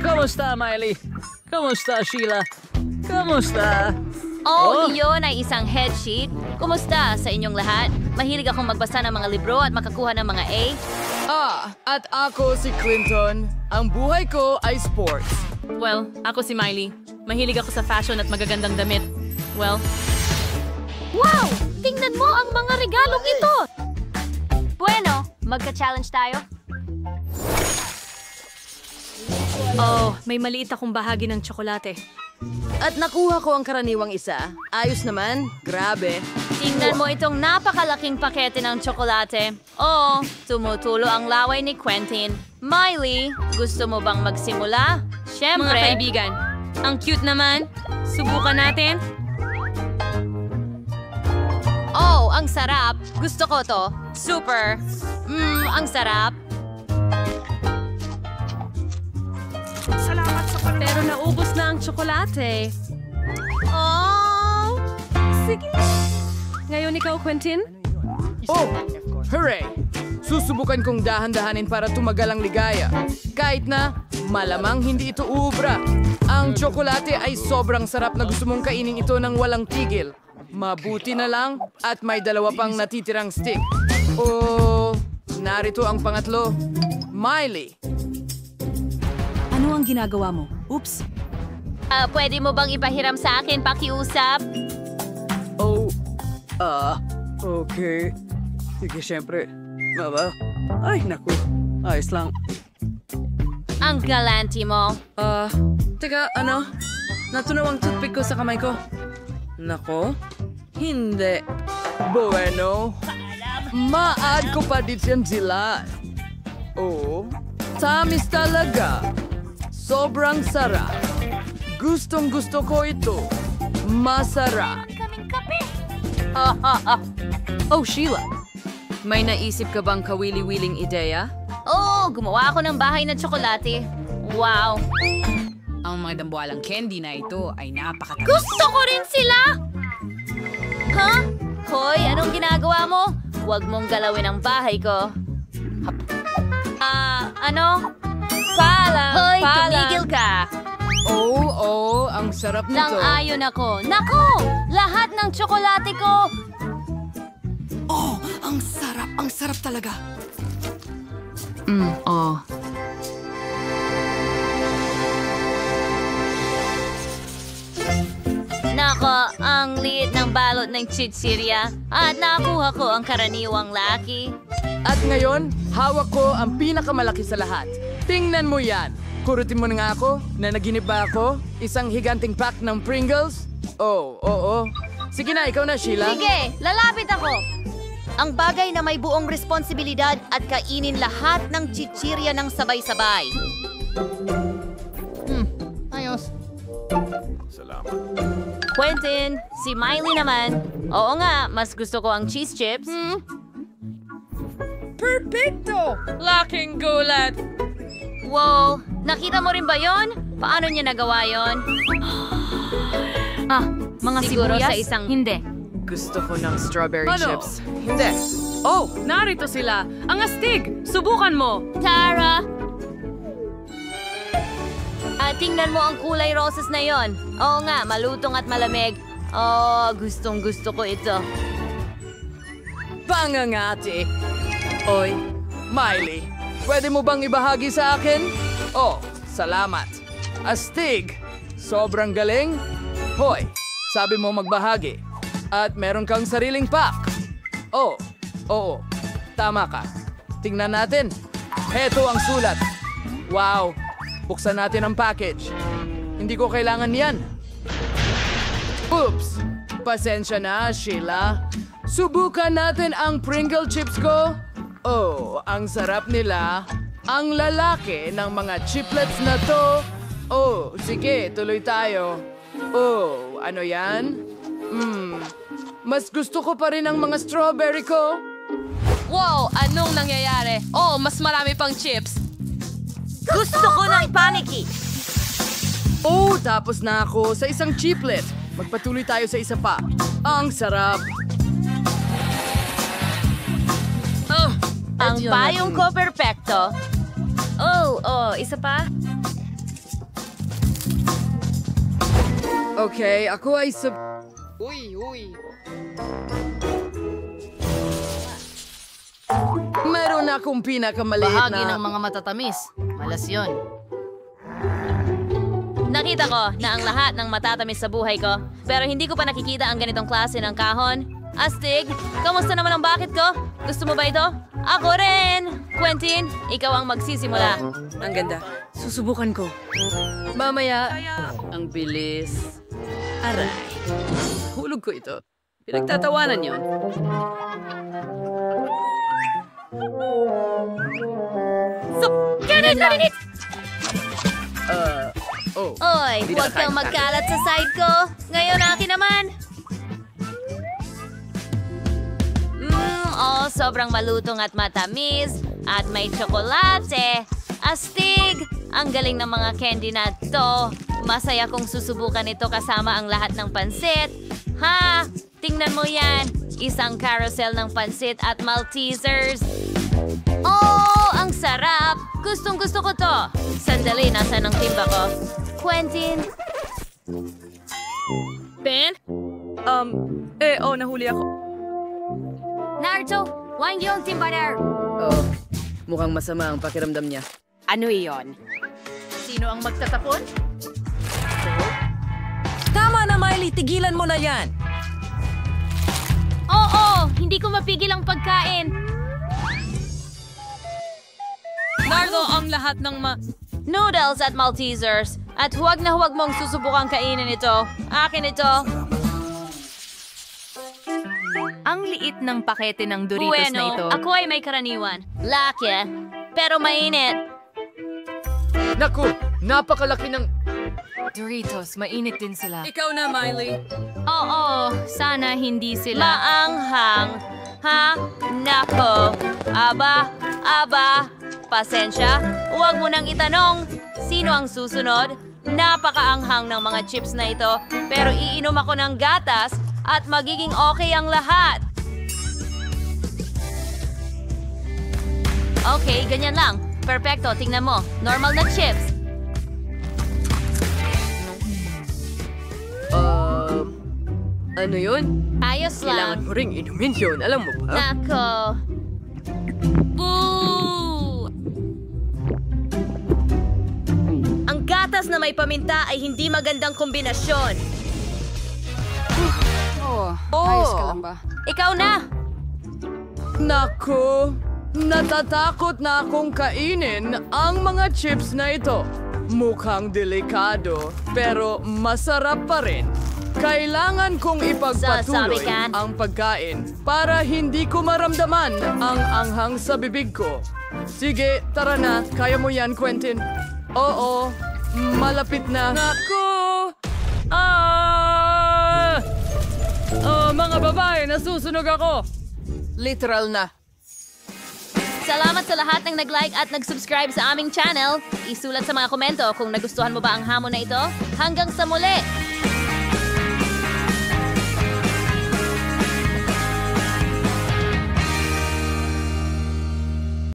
Kamusta, Miley? Kamusta, Sheila? Kamusta? Oh, iyon ay isang headsheet. Kumusta sa inyong lahat? Mahilig akong magbasa ng mga libro at makakuha ng mga A. At ako si Clinton. Ang buhay ko ay sports. Well, ako si Miley. Mahilig ako sa fashion at magagandang damit. Well, Wow! Tingnan mo ang mga regalong ito! Bueno, magka-challenge tayo. oh, may maliit akong bahagi ng tsokolate. At nakuha ko ang karaniwang isa. Ayos naman. Grabe. Tingnan mo itong napakalaking pakete ng tsokolate. Oh, tumutulo ang laway ni Quentin. Miley, gusto mo bang magsimula? Mga Siyempre. kaibigan, ang cute naman. Subukan natin. Oh, ang sarap. Gusto ko to. Super. Ang sarap. Pero naubos na ang tsokolate. Oh! Sige. Ngayon ikaw, Quentin? Oh! Hooray! Susubukan kong dahan-dahanin para tumagal ang ligaya. Kahit na malamang hindi ito uubra. Ang tsokolate ay sobrang sarap na gusto mong kainin ito ng walang tigil. Mabuti na lang at may dalawa pang natitirang stick. Oh, narito ang pangatlo. Miley. Ano ang ginagawa mo? Oops. Pwede mo bang ipahiram sa akin pakiusap? Oh, okay. Sige, syempre. Maba? Ay, naku. Ayos lang. Ang galanti mo. Teka, ano? Natunaw ang toothpick ko sa kamay ko. Nako, hindi. Bueno, maad ko pa din sila. Oh, tamis talaga. Sobrang sarap. Gustong gusto ko ito. Masarap. Oh, Sheila. May naisip ka bang kawili-wiling ideya? Oh, gumawa ako ng bahay na tsokolate. Wow. Ang mga dambuhalang candy na ito ay napakatamis. Gusto ko rin sila! Ha? Hoy, anong ginagawa mo? Huwag mong galawin ang bahay ko. Ano? Hoy, tumigil ka! Oh, ang sarap nito. Nang-ayon ako. Nako! Lahat ng tsokolate ko! Oh, ang sarap! Ang sarap talaga! Nako, ang liit ng balot ng chichirya. At nakuha ko ang karaniwang laki. At ngayon, hawak ko ang pinakamalaki sa lahat. Tingnan mo yan. Kurutin mo na nga ako na naginip ba ako? Isang higanting pack ng Pringles? Oh, oo. Sige na, ikaw na, Sheila. Sige, lalapit ako. Ang bagay na may buong responsibilidad at kainin lahat ng chichirya ng sabay-sabay. Ayos. Quentin, si Miley naman. Oo nga, mas gusto ko ang cheese chips. Perfecto! Laking gulat! Wow, nakita mo rin ba yon? Paano niya nagawa yon? Mga Siguro sibuyas? sa isang... Hindi. Gusto ko ng strawberry chips. Hindi. Oh, Narito sila. Ang astig! Subukan mo! Tara! Tingnan mo ang kulay roses na yon. Oo nga, malutong at malamig. Oh, gustong gusto ko ito. pangangati. Oy, Miley, pwede mo bang ibahagi sa akin? Oh, salamat. Astig, sobrang galing. Hoy, sabi mo magbahagi. At meron kang sariling pack. Oh, oo, tama ka. Tingnan natin. Heto ang sulat. Wow, buksan natin ang package. Hindi ko kailangan yan. Oops! Pasensya na, Sheila. Subukan natin ang Pringle chips ko. Oh, ang sarap nila. Ang lalaki ng mga chiplets na to. Oh, sige, tuloy tayo. Oh, ano yan? Mas gusto ko pa rin ang mga strawberry ko. Wow! Anong nangyayari? Oh, mas marami pang chips. Gusto ko ng paniki! Oh, tapos na ako sa isang chiplet. Magpatuloy tayo sa isa pa. Ang sarap. Ang payong ko perpekto. Oh, isa pa? Okay, ako ay Meron akong pinakamaliit Bahagi na... ng mga matatamis. Malas yun. Nakita ko na ang lahat ng matatamis sa buhay ko, pero hindi ko pa nakikita ang ganitong klase ng kahon. Astig, kamusta naman ang bakit ko? Gusto mo ba ito? Ako rin! Quentin, ikaw ang magsisimula. Ang ganda. Susubukan ko. Mamaya, ang bilis. Aray. Hulog ko ito. Pinagtatawanan yon. Oy, huwag kang magkalat sa side ko. Ngayon akin naman. Sobrang malutong at matamis. At may tsokolate. Astig! Ang galing ng mga candy na to. Masaya kong susubukan ito kasama ang lahat ng pansit. Ha! Tingnan mo yan. Isang carousel ng pansit at Maltesers. Oh, ang sarap! Gustong gusto ko to. Sandali, nasaan ang timba ko? Quentin? Ben? Nahuli ako. Naruto, wang yung timba na. Oh, mukhang masama ang pakiramdam niya. Ano iyon? Sino ang magtatapon? Tama na, Miley. Tigilan mo na yan. Oo, hindi ko mapigil ang pagkain. Nardo ang lahat ng Noodles at Maltesers. At huwag na huwag mong susubukang kainin ito. Akin ito. Ang liit ng pakete ng Doritos na ito. Ako ay may karaniwan. Laki, pero mainit. Naku, napakalaki ng... Doritos, mainit din sila. Ikaw na, Miley. Oo, Sana hindi sila. maanghang. Ha? Nako. Aba. Pasensya. Huwag mo nang itanong. Sino ang susunod? Napakaanghang ng mga chips na ito. Pero iinom ako ng gatas at magiging okay ang lahat. Okay, ganyan lang. Perfecto, tingnan mo. Normal na chips. Ano yun? Ayos Kailangan lang. mo ring inumin yun. Alam mo ba? Nako. Boo! Ang gatas na may paminta ay hindi magandang kombinasyon. Ayos ka lang ba? Ikaw na! Naku, natatakot na akong kainin ang mga chips na ito. Mukhang delikado, pero masarap pa rin. Kailangan kong ipagpatuloy Sasabi ka. ang pagkain para hindi ko maramdaman ang anghang sa bibig ko. Sige, tara na. Kaya mo yan, Quentin. Oo, malapit na. Naku! Mga babae, nasusunog ako. Literal na. Salamat sa lahat ng nag-like at nag-subscribe sa aming channel. Isulat sa mga komento kung nagustuhan mo ba ang hamon na ito. Hanggang sa muli!